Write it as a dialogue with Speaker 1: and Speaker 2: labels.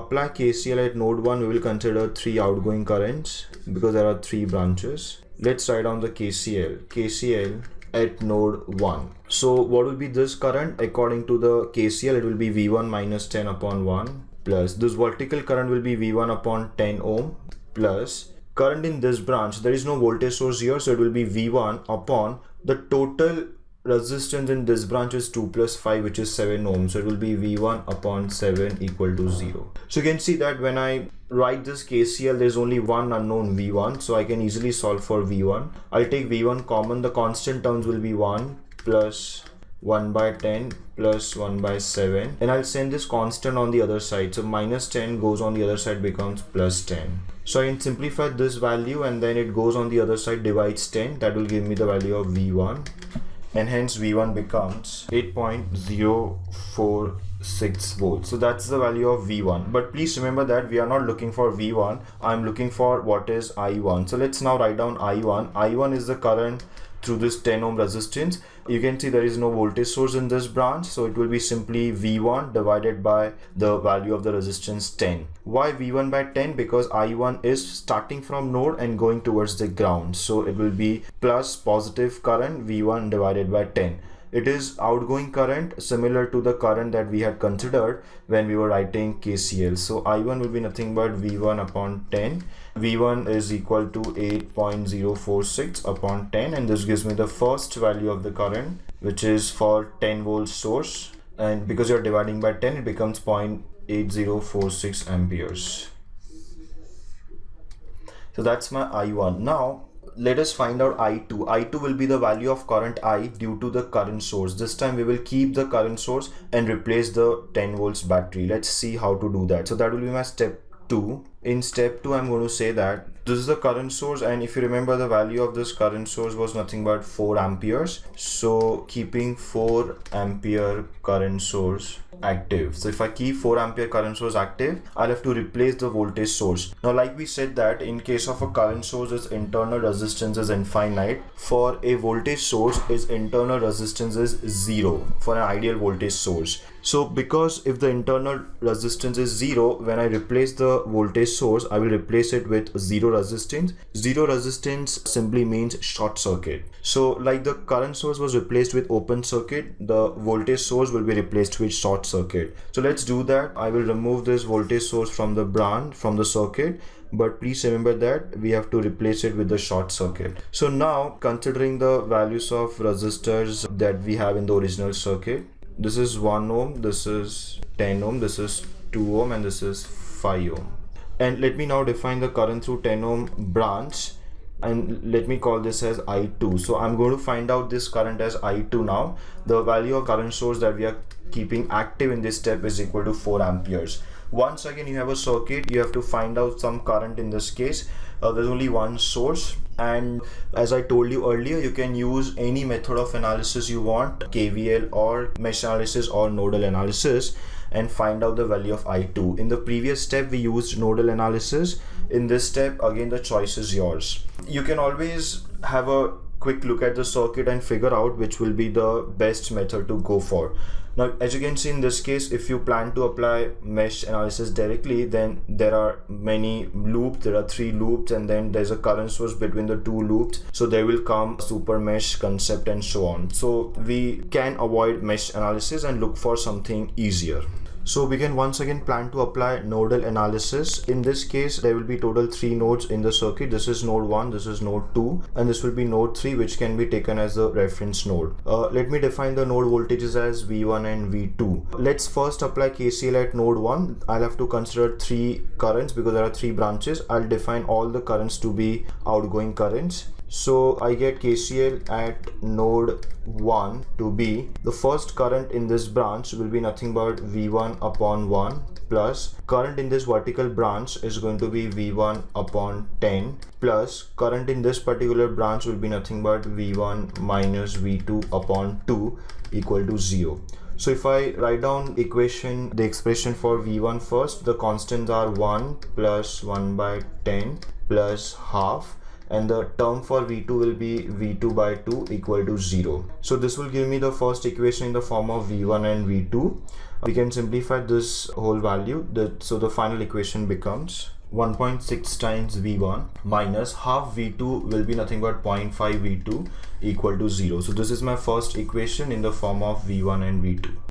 Speaker 1: apply KCL at node 1, we will consider 3 outgoing currents because there are 3 branches. Let's write down the KCL. KCL at node 1. So what will be this current? According to the KCL, it will be V1 minus 10 upon 1 plus this vertical current will be V1 upon 10 ohm plus current in this branch. There is no voltage source here, so it will be V1 upon the total resistance in this branch is 2 plus 5, which is 7 ohms. So it will be V1 upon 7 equal to 0. So you can see that when I write this KCL, there's only one unknown V1. So I can easily solve for V1. I'll take V1 common. The constant terms will be 1 plus 1 by 10 plus 1 by 7. And I'll send this constant on the other side. So minus 10 goes on the other side, becomes plus 10. So I can simplify this value and then it goes on the other side, divides 10. That will give me the value of V1. And hence V1 becomes 8.046 volts. So that's the value of V1. But please remember that we are not looking for V1. I'm looking for what is I1. So let's now write down I1. I1 is the current through this 10 ohm resistance. You can see there is no voltage source in this branch, so it will be simply V1 divided by the value of the resistance 10. Why V1 by 10? Because I1 is starting from node and going towards the ground, so it will be plus positive current V1 divided by 10. It is outgoing current similar to the current that we had considered when we were writing KCL. So I1 will be nothing but V1 upon 10. V1 is equal to 8.046 upon 10, and this gives me the first value of the current, which is for 10 volt source, and because you're dividing by 10 it becomes 0.8046 amperes. So that's my I1. Now let us find out I2. I2 will be the value of current I due to the current source. This time we will keep the current source and replace the 10 volts battery. Let's see how to do that. So that will be my step 2. In step 2, I'm going to say that this is the current source, and if you remember, the value of this current source was nothing but 4 amperes. So keeping 4 ampere current source active. So if I keep 4 ampere current source active, I'll have to replace the voltage source. Now, like we said that in case of a current source, its internal resistance is infinite. For a voltage source, its internal resistance is 0 for an ideal voltage source. So because if the internal resistance is 0, when I replace the voltage source, I will replace it with 0 resistance. 0 resistance simply means short circuit. So like the current source was replaced with open circuit, the voltage source will be replaced with short circuit. So let's do that. I will remove this voltage source from the branch, from the circuit, but please remember that we have to replace it with the short circuit. So now, considering the values of resistors that we have in the original circuit, this is 1 ohm, this is 10 ohm, this is 2 ohm, and this is 5 ohm. And let me now define the current through 10 ohm branch, and let me call this as I2. So I'm going to find out this current as I2 now. The value of current source that we are keeping active in this step is equal to 4 amperes. Once again, you have a circuit, you have to find out some current. In this case, there's only one source, and as I told you earlier, you can use any method of analysis you want, KVL or mesh analysis or nodal analysis, and find out the value of I2. In the previous step, we used nodal analysis. In this step, again, the choice is yours. You can always have a quick look at the circuit and figure out which will be the best method to go for. Now, as you can see in this case, if you plan to apply mesh analysis directly, then there are many loops. There are 3 loops, and then there's a current source between the 2 loops. So there will come super mesh concept and so on. So we can avoid mesh analysis and look for something easier. So we can once again plan to apply nodal analysis. In this case, there will be total 3 nodes in the circuit. This is node 1, this is node 2, and this will be node 3, which can be taken as the reference node. Let me define the node voltages as V1 and V2. Let's first apply KCL at node 1. I'll have to consider 3 currents because there are 3 branches. I'll define all the currents to be outgoing currents. So I get KCL at node 1 to be the first current in this branch will be nothing but V1 upon 1 plus current in this vertical branch is going to be V1 upon 10 plus current in this particular branch will be nothing but V1 minus V2 upon 2 equal to 0. So if I write down the expression for V1 first, the constants are 1 plus 1 by 10 plus half, and the term for V2 will be V2 by 2 equal to 0. So this will give me the first equation in the form of V1 and V2. we can simplify this whole value. So the final equation becomes 1.6 times V1 minus half V2 will be nothing but 0.5 V2 equal to 0. So this is my first equation in the form of V1 and V2.